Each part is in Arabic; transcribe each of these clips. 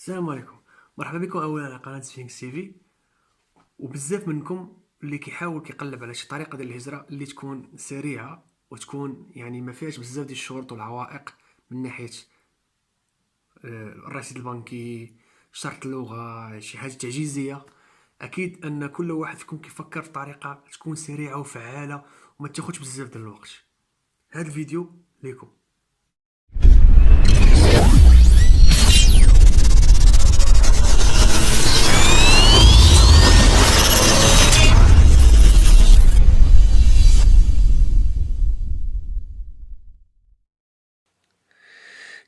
السلام عليكم. مرحبا بكم اولا على قناه سفينكس تي في. وبزاف منكم اللي كيحاول كيقلب على شي طريقه ديال الهجره اللي تكون سريعه وتكون ما فيهاش بزاف ديال الشروط والعوائق من ناحيه الرصيد البنكي، شرط اللغه، شي حاجه تعجيزيه. اكيد ان كل واحد فيكم كيفكر في طريقه تكون سريعه وفعاله وما تاخذش بزاف ديال الوقت. هذا الفيديو ليكم.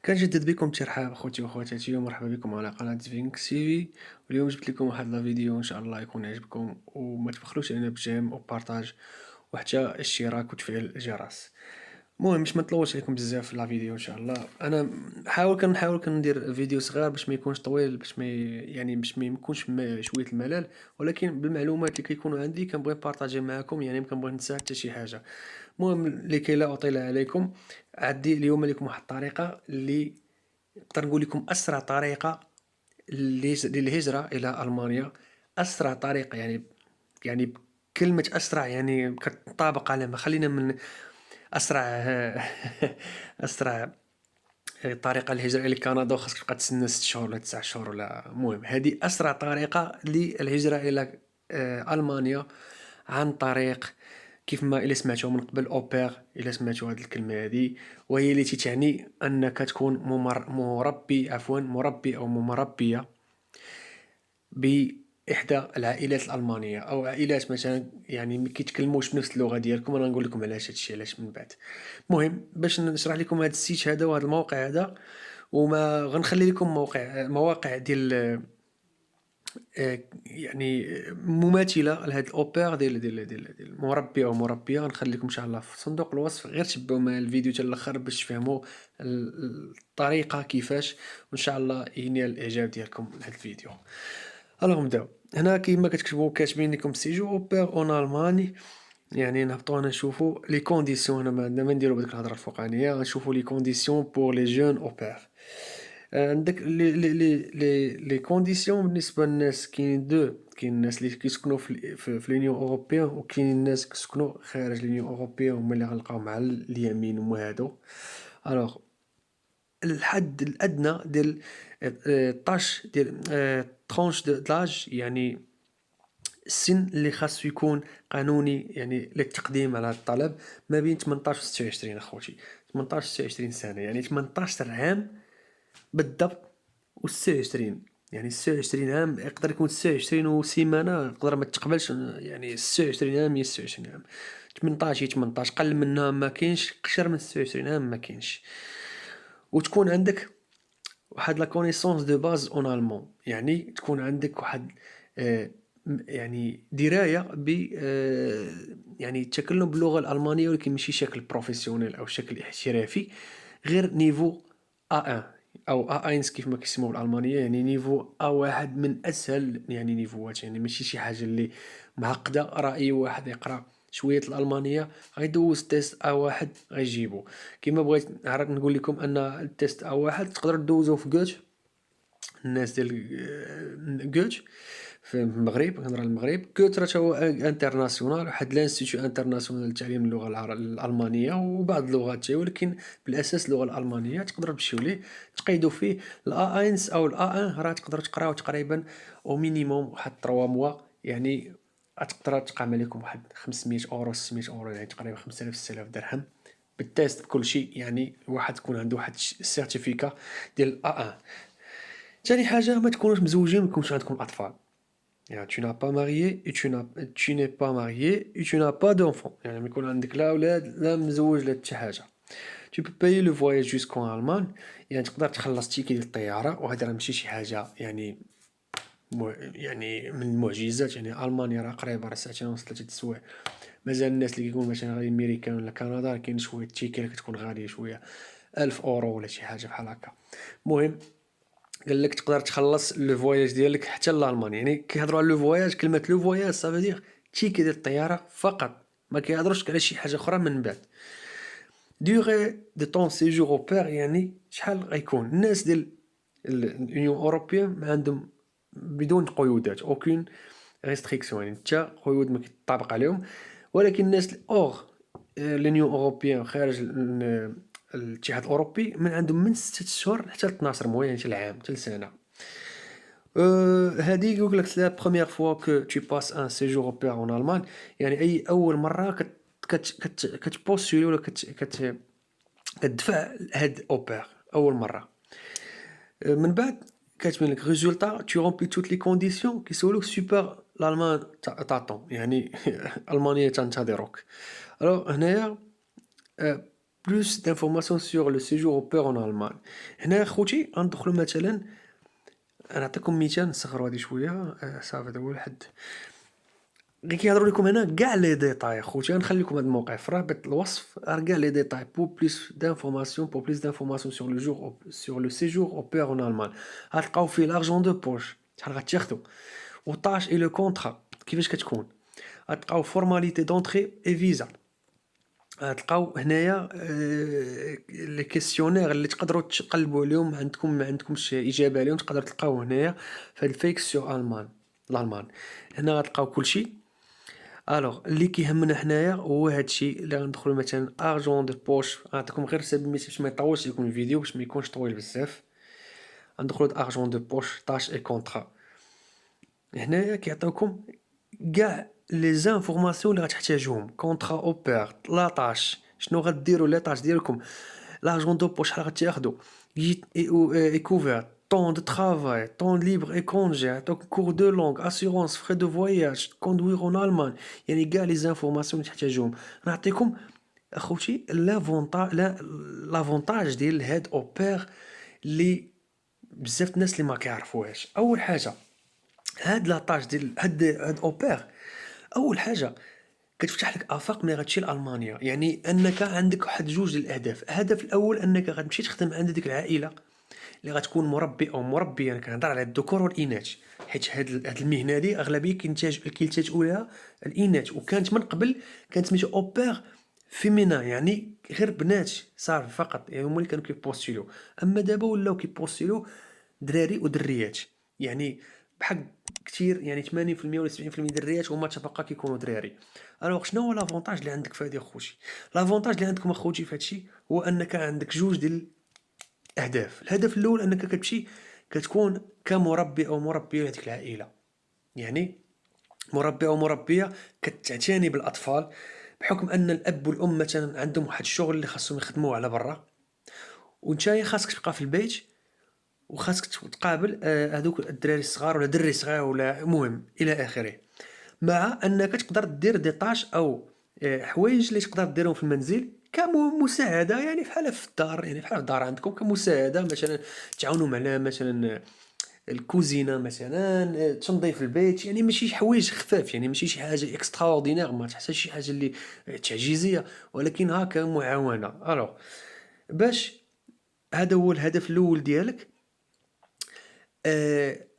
كنجدد بكم الترحاب اخوتي واخواتاتي، ومرحبا بكم على قناه فينكس تي في. واليوم جبت لكم واحد لا فيديو ان شاء الله يكون يعجبكم، وما تبخلوش علينا بجيم وبارطاج وحتى اشتراك وتفعيل الجرس. المهم باش ما نطولش عليكم بزاف في لا فيديو ان شاء الله، انا كنحاول كندير فيديو صغير باش ما يكونش طويل، باش ما باش ما يكونش شويه الملل، ولكن بالمعلومات اللي كيكونوا عندي كنبغي نبارطاجي معكم، ما كنبغي ننسى حتى شي حاجه. المهم لكي لا اطيل عليكم، عندي اليوم لكم واحد الطريقه اللي نقدر نقول لكم اسرع طريقه للهجره الى المانيا. اسرع طريقه يعني كلمة أسرع كتنطبق على ما خلينا من أسرع أسرع طريقة للهجرة إلى كندا وخاصك تبقى تسنى 6 شهور ولا 9 شهور، ولا المهم هذه أسرع طريقة للهجرة إلى ألمانيا، عن طريق كيف ما إلا سمعتوها من قبل أوبير، إلا سمعتوا هذه الكلمة هذه، وهي التي تعني أنك تكون مربي أو مربية بإحدى العائلات الألمانية، أو عائلات مثلا ما كيتكلموش بنفس اللغة ديالكم. أنا نقول لكم علاش هادشي علاش من بعد. المهم باش نشرح لكم هذا السيت هذا وهذا الموقع هذا، وما غنخلي لكم مواقع ديال مماثله لهاد الاوبير ديال مربي او مربيه. غنخلي لكم ان شاء الله في صندوق الوصف، غير تبعوا معايا الفيديو حتى الاخر باش تفهموا الطريقه كيفاش، وان شاء الله ينال الاعجاب ديالكم لهاد الفيديو. الوغ نبداو. هنا كيما كاتبين لكم سيجو اوبير اون الماني، نهبطو هنا نشوفو لي كونديسيون. هنا ما نديرو بديك الهضره الفوقانيه، غنشوفو لي كونديسيون بور لي جون اوبير. عندك لي كونديسيون بالنسبه للناس، كاين دو. كاين الناس اللي كيسكنوا في لونيون اوروبيان، وكاين الناس كيسكنوا خارج لونيون اوروبيان، هما اللي غنلقاو مع اليمين هما هادو. الوغ الحد الادنى ديال طاش ديال ترونش دلاج، السن اللي خاصو يكون قانوني للتقديم على الطلب، ما بين 18 و 26 اخوتي. 18 و 26 سنه، 18 عام بالضبط و 26. 26 عام يقدر يكون 29 وسيمانه، يقدر ما تقبلش. 26 عام هي 26 عام. 18 هي 18، قل منها ما كاينش، قشر من 26 عام ما كاينش. وتكون عندك واحد لا كونيسونس دو باز اون المون، تكون عندك واحد درايه ب التكلم باللغه الالمانيه، ولكن ماشي شكل بروفيسيونيل او شكل احترافي، غير نيفو A1 او A1 كيف ما كيسموه بالالمانيه، نيفو A1 من اسهل نيفوات. ماشي شي حاجه اللي معقده. راه اي واحد يقرا شويه الالمانيه غيدوز تيست A1 غيجيبو. كما بغيت نعرف نقول لكم ان التيست A1 تقدروا دوزوه في جوت. الناس ديال جوت في المغرب، كنهضر على المغرب. جوت راه هو انترناسيونال، واحد لانستيتيو انترناسيونال لتعليم اللغه الالمانيه وبعض اللغات تاعي، ولكن بالاساس اللغه الالمانيه. تقدروا تمشيو ليه تقيدوا فيه الا 1 او الا 1. راه تقدروا تقراو تقريبا او مينيموم واحد 3 موا، تقدر تقام عليكم واحد 500 اورو 600 اورو، تقريبا 5000 6000 درهم بالتيست بكل شيء. الواحد تكون عنده واحد السيرتيفيكا ديال A1. ثاني حاجه، ما تكونوش مزوجين وما يكونش عندكم اطفال. tu n'as pas marié et tu n'es pas marié et tu n'as pas d'enfant. ما يكون عندك لا اولاد لا مزوج لا حتى حاجه. tu peux payer le voyage jusqu'en Allemagne. تقدر تخلص تيكي ديال الطياره، وهذا راه ماشي شي حاجه من المعجزات. المانيا راه قريبه، راه ساعتين ونص 3 سوايع. مازال الناس اللي كيقولوا مثلا غادي الميريكان ولا كندا، كاين شويه التيكي اللي كتكون غاليه شويه، 1000 اورو ولا شي حاجه بحال هكا. المهم قال لك تقدر تخلص لو فواياج ديالك حتى لالمانيا. كيهضروا على لو فواياج، كلمه لو فواياج صافي دير تيكي ديال الطياره فقط، ما كيهضروش على شي حاجه اخرى من بعد. دوغي دو طون سيجور او بير، شحال غيكون الناس ديال اليونيون اوروبيان ما عندهم بدون قيودات اوكين ريستريكسيون، يعني حتى قيود ما كيطبق عليهم. ولكن الناس الاوغ لونيون اوروبيان خارج الاتحاد الاوروبي من عندهم من 6 اشهر حتى ل 12 موان، يعني حتى لعام حتى لسنه. هادي يقول لك لا بروميير فوا كو tu passes un séjour au pair en Allemagne، يعني اي اول مره كتبوستولي ولا كتدفع هاد اوبير اول مره. من بعد كتبين لك ريزولتا tu remplis toutes les conditions كيسولوك سوبر الالمان تاطون، يعني المانيا تنتظرك. الوغ هنايا بلوس دانفورماسيون سور لو سيجور او بير اون المان. هنا خوتي غندخلو مثلا، نعطيكم مثال نصغرو هادي شويه. صافي هذا هو الحد غير كيهضروا لكم هنا كاع لي ديتاي. خوتي غنخليكم هذا الموقع في رابط الوصف، راه كاع لي ديتاي بور بليس دانفورماسيون سور لو جور سور لو سيجور او بير اون المان. غتلقاو فيه لارجون دو بوش شحال غتاخدو، و طاش اي لو كونطرا كيفاش كتكون، غتلقاو فورماليتي دونطري اي فيزا، غتلقاو هنايا لي كيسيونير اللي تقدروا تقلبوا عليهم، ما عندكمش اجابه عليهم، تقدروا تلقاو هنايا في الفيك سور الالمان. هنا غتلقاو كلشي. الوغ اللي كيهمنا حنايا هو هادشي اللي غندخلو مثلا ارجون دو بوش. غنعطيكم غير سبب المثال باش ما يطولش لكم الفيديو، باش ما يكونش طويل بزاف. غندخلو ارجون دو بوش طاش اي كونطرا. هنايا كيعطيوكم كاع لي زانفورماسيون اللي غتحتاجوهم، كونطرا اوبير لا طاش شنو غديروا لا طاش ديالكم، لارجون دو بوش شحال غتاخدو، اي كوفير طون دو ترافاي طون ليبر اي كونجي، عطوك كور دو لونغ اسيغونس فري دو فواياج كوندوير اون المان، يعني كاع لي زانفورماسيون اللي تحتاجوهم. نعطيكم اخوتي لافونتاج ديال هاد اوبير اللي بزاف الناس اللي ما كيعرفوهاش. اول حاجه هاد لاطاج ديال هاد اوبير، اول حاجه كتفتح لك افاق ملي غتمشي لالمانيا، يعني انك عندك واحد جوج ديال الاهداف. الهدف الاول انك غتمشي تخدم عند ديك العائله اللي غتكون مربي او مربيه، انا كنهضر على الذكور والاناث، حيت هاد المهنه هادي اغلبيه كيلتجئوا لها الاناث، وكانت من قبل كانت سميتو اوبير فيمينا، يعني غير بنات صافي فقط، يعني هما اللي كانوا كيبوستيلو. اما دابا ولاو كيبوستيلو دراري ودريات، يعني بحال كثير، يعني 80% ولا 70% دريات، وما تبقى كيكونوا دراري. الوغ شنو هو لافونتاج اللي عندك في هادي اخوتي؟ لافونتاج اللي عندكم اخوتي في هادشي هو انك عندك جوج ديال الاهداف. الهدف الاول انك كتمشي كتكون كمربي او مربيه لهاديك العائله، يعني مربي او مربيه كتعتني بالاطفال، بحكم ان الاب والام مثلا عندهم واحد الشغل اللي خاصهم يخدموه على برا، وانت خاصك تبقى في البيت وخاصك تقابل هذوك الدراري الصغار ولا دري صغير ولا مهم الى اخره. مع انك تقدر دير دي طاش او حوايج اللي تقدر ديرهم في المنزل كمساعده، يعني بحال في الدار، يعني بحال في الدار عندكم كمساعده، مثلا تعاونوا على مثلا الكوزينه مثلا، تنظيف البيت، يعني ماشي حوايج خفاف، يعني ماشي شي حاجه اكسترا اوردينير، ما تحتاج شي حاجه اللي تعجيزيه، ولكن هكا معاونه. الوغ باش هذا هو الهدف الاول ديالك.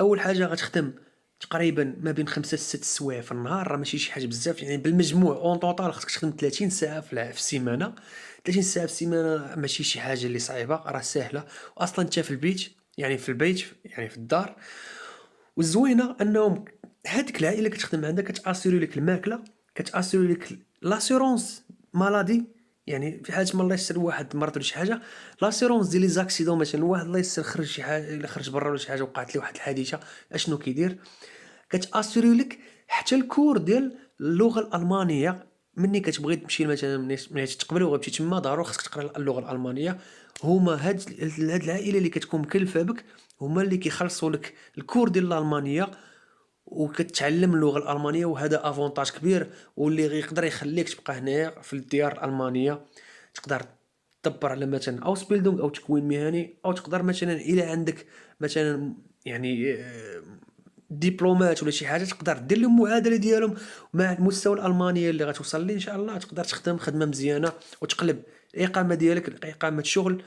اول حاجه غتخدم تقريبا ما بين 5 ل 6 سوايع في النهار، راه ماشي شي حاجه بزاف، يعني بالمجموع اون طوطال خصك تخدم 30 ساعه في السيمانه. 30 ساعه في السيمانه ماشي شي حاجه اللي صعيبه، راه سهله، واصلا انت في البيت، يعني في البيت يعني في الدار. والزوينه انهم هذيك العائله اللي كتخدم عندها كتاسيري لك الماكله، كتاسيري لك لاسيرونس مالادي، يعني في حاله ما الله يسر واحد مرض ولا شي حاجه، لاسيرونس ديال لي زاكسيدون، مثلا واحد الله يسر خرج شي حاجه، الا خرج برا ولا شي حاجه وقعت ليه واحد الحادثه، اشنو كيدير؟ كتاسيري لك حتى الكور ديال اللغه الالمانيه. مني كتبغي تمشي مثلا ملي تقبل وغتمشي تما ضروري خصك تقرا اللغه الالمانيه. هما هاد العائله اللي كتكون مكلفه بك هما اللي كيخلصوا لك الكور ديال الالمانيه، وكتعلم اللغه الالمانيه، وهذا افونتاج كبير، واللي غيقدر يخليك تبقى هنايا في الديار الالمانيه، تقدر تدبر على مثلا اوسبيلدونغ او تكوين مهني، او تقدر مثلا الى عندك مثلا يعني دبلومات ولا شي حاجه تقدر دير لهم معادله ديالهم مع المستوى الالمانيه اللي غتوصل ليه ان شاء الله، تقدر تخدم خدمه مزيانه وتقلب الاقامه ديالك اقامه شغل.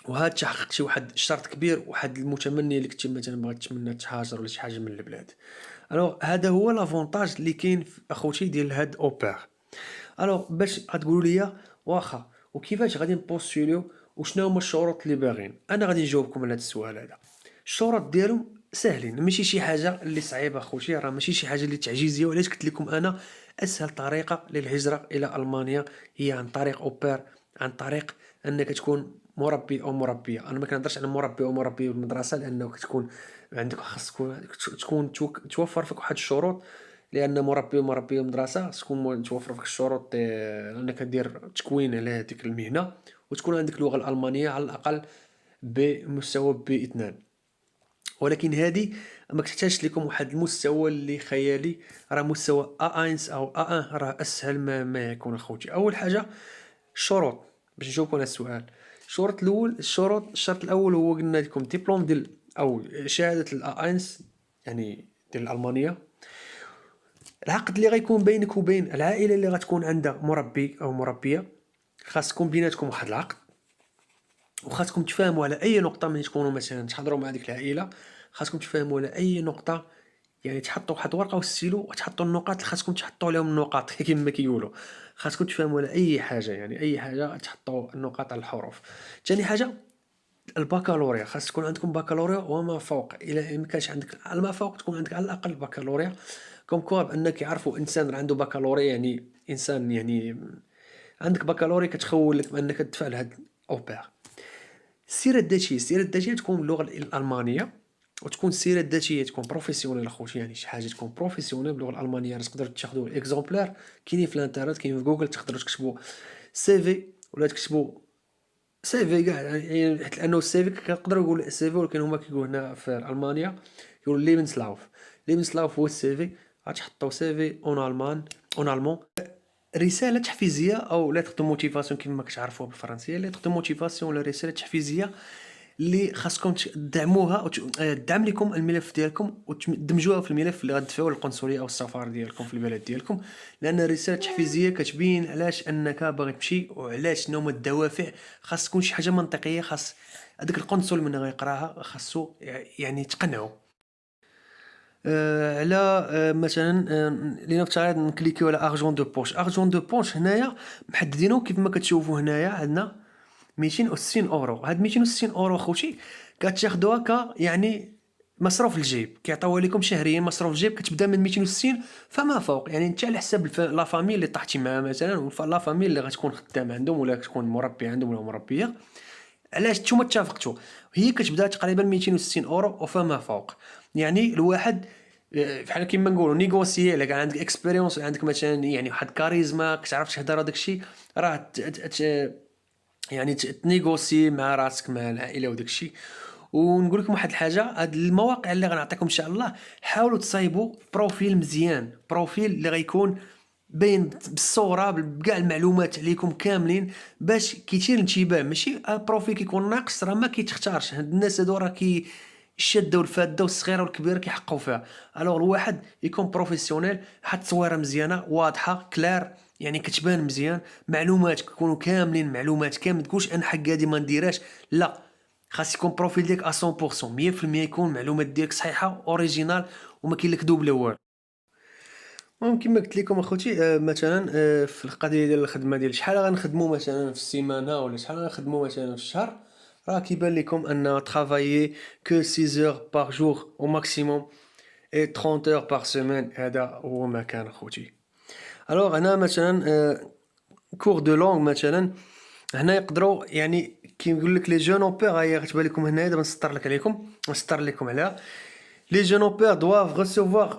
وهاد تحقق شي واحد الشرط كبير، واحد المتمني اللي كنتي مثلا بغيت تمنى تهاجر ولا شي حاجه من البلاد. الوغ هذا هو لافونتاج اللي كاين اخوتي ديال هاد اوبير. الوغ باش غتقولوا لي واخا وكيفاش غادي نبوستوليو وشنو هما الشروط اللي باغيين. انا غادي نجاوبكم على هذا السؤال هذا. الشروط ديالهم ساهلين، ماشي شي حاجه اللي صعيبه خوتي، راه ماشي شي حاجه اللي تعجيزيه. وعلاش قلت لكم انا اسهل طريقه للهجره الى المانيا هي عن طريق اوبير، عن طريق انك تكون مربي او مربيه. انا ما كنهضرش على مربي او مربيه بالمدرسه، لانه كتكون عندك خاص تكون توفر فيك واحد الشروط، لان مربي ومربيه المدرسه تكون توفر فيك الشروط انك دير تكوين على هذيك المهنه، وتكون عندك اللغه الالمانيه على الاقل بمستوى B2. ولكن هذه ما كتحتاجش لكم واحد المستوى اللي خيالي، راه مستوى A1 او A1 راه اسهل ما يكون اخوتي. اول حاجه الشروط باش نجاوبكم على السؤال. الشرط الاول هو قلنا لكم ديبلوم ديال او شهاده الA1 يعني ديال الالمانيه. العقد اللي غيكون بينك وبين العائله اللي غتكون عندها مربي او مربيه، خاصكم بيناتكم واحد العقد، وخاصكم تفاهموا على اي نقطه من تكونوا مثلا تحضروا مع ديك العائله. خاصكم تفاهموا على اي نقطه، يعني تحطوا واحد الورقه والستيلو وتحطوا النقاط اللي خاصكم تحطوا عليهم النقاط كما كيقولوا. خاصكم تفهموا على اي حاجه، يعني اي حاجه تحطوا النقاط على الحروف. ثاني حاجه البكالوريا، خاص تكون عندكم بكالوريا وما فوق. الى ما كانش عندك على ما فوق تكون عندك على الاقل بكالوريا. كوم كوا بانك يعرفوا انسان عنده بكالوريا يعني انسان، يعني عندك بكالوريا كتخول لك بانك تدفع لهاد اوبير. السيره الذاتيه تكون باللغه الالمانيه، وتكون السيره الذاتيه تكون بروفيسيونيل اخوتي، يعني شي حاجه تكون بروفيسيونيل باللغه الالمانيه. تقدروا تاخذوا الاكزومبلير كاينين في الانترنت، كاين في جوجل، تقدروا تكتبوا CV ولا تكتبوا CV كاع، يعني حيت لانه السيفي كنقدروا نقول السيفي، ولكن هما كيقولوا هنا في المانيا يقولوا ليبنسلاوف هو السيفي. غتحطوا CV اون المان اون المون. رساله تحفيزيه او لتر دو موتيفاسيون كما كتعرفوها بالفرنسيه، لتر دو موتيفاسيون ولا رساله تحفيزيه اللي خاصكم تدعموها تدعم لكم الملف ديالكم وتدمجوها في الملف اللي غتدفعوا للقنصليه او السفاره ديالكم في البلد ديالكم. لان الرساله التحفيزيه كتبين علاش انك باغي تمشي وعلاش شنو هما الدوافع. خاص تكون شي حاجه منطقيه، خاص هذاك القنصل من غيقراها خاصو يعني تقنعو. على مثلا لنفترض نكليكيو على ارجون دو بوش. ارجون دو بوش هنايا محددينه كيف ما كتشوفوا هنايا عندنا 260 اورو. هاد 260 اورو خوتي كتاخدوها يعني مصروف الجيب، كيعطيوها لكم شهريا مصروف الجيب. كتبدا من 260 فما فوق، يعني انت على حساب لا فامي اللي طحتي معاها مثلا، لا فامي اللي غتكون خدام عندهم ولا تكون مربي عندهم ولا مربيه. علاش نتوما اتفقتوا؟ هي كتبدا تقريبا 260 اورو وفما فوق. يعني الواحد بحال كيما نقولوا نيغوسيي. الا كان عندك اكسبيريونس، عندك مثلا يعني واحد كاريزما، كتعرف تهضر هذاك الشيء، راه يعني تنيغوسي مع راسك مع العائله وداك الشيء. ونقول لكم واحد الحاجه، هاد المواقع اللي غنعطيكم ان شاء الله حاولوا تصايبوا بروفيل مزيان، بروفيل اللي غيكون باين بالصوره بكاع المعلومات عليكم كاملين، باش كيثير الانتباه. ماشي بروفيل كيكون ناقص راه ما كيتختارش. هاد الناس هادو راه الشاده والفاده والصغيره والكبيره كيحقوا فيها. الوغ الواحد يكون بروفيسيونيل، حط تصويره مزيانه واضحه كلار، يعني كتبان مزيان، معلومات كيكونوا كاملين، معلومات كامل. تقولش انا حق هادي ما نديرهاش، لا، خاص يكون بروفيل ديالك 100% 100% يكون معلومات ديالك صحيحه اوريجينال وما كاين لك دوبله والو. المهم كما قلت لكم اخوتي، مثلا في القضيه ديال الخدمه ديال شحال غنخدموا مثلا في السيمانه ولا شحال غنخدموا مثلا في الشهر، راه كيبان لكم ان ترافايي كو 6 heures par jour au maximum et 30 heures par semaine. هذا هو ما كان اخوتي. الوغ هنا مثلا كور دو لونغ مثلا، هنا يقدروا يعني كيقول لك لي جون اوبير. هي غتبان لكم هنايا دابا نسطر لكم عليها. Les jeunes au père doivent recevoir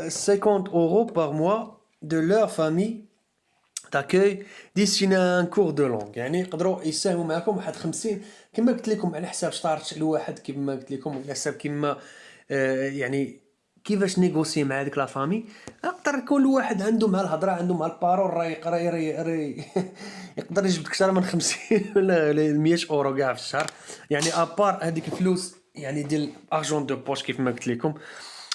50 euros par mois de leur famille d'accueil destiné à un cours de langue. يعني يقدروا يساهموا معكم واحد 50 كما قلت لكم على حساب شطارت الواحد، كما قلت لكم على حساب كما يعني كيفاش نيغوسي مع هذيك لا فامي. يقدر يكون الواحد عنده مع الهضره، عنده مع البارول، راه يقرا يقدر يجبد اكثر من 50 ولا 100 اورو كاع في الشهر. يعني ابار هذيك الفلوس يعني ديال ارجون دو بوش كيف ما قلت لكم.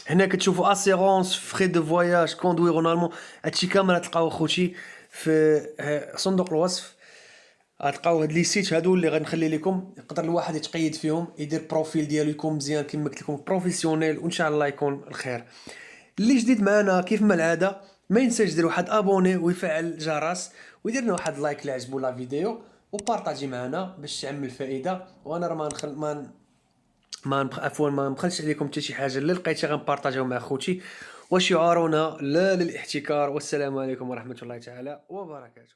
هنا كتشوفوا اسيرونس، فري دو فواياج، كوندوي نورمالمون، هادشي كامل غتلقاو اخوتي في صندوق الوصف. غتلقاو هاد لي سيت هادو اللي غنخلي لكم، يقدر الواحد يتقيد فيهم، يدير بروفيل ديالو يكون مزيان كما قلت لكم بروفيسيونيل، وان شاء الله يكون الخير. اللي جديد معنا كيف ما العاده ما ينساش يدير واحد ابوني ويفعل الجرس ويدير لنا واحد لايك اللي عجبو لا فيديو، وبارطاجي معنا باش تعمل فائده. وانا راه ما نخل ما نبخ... عفوا ما نبخلش عليكم حتى شي حاجه اللي لقيتها غنبارطاجيو مع خوتي، وشعارنا لا للاحتكار. والسلام عليكم ورحمه الله تعالى وبركاته.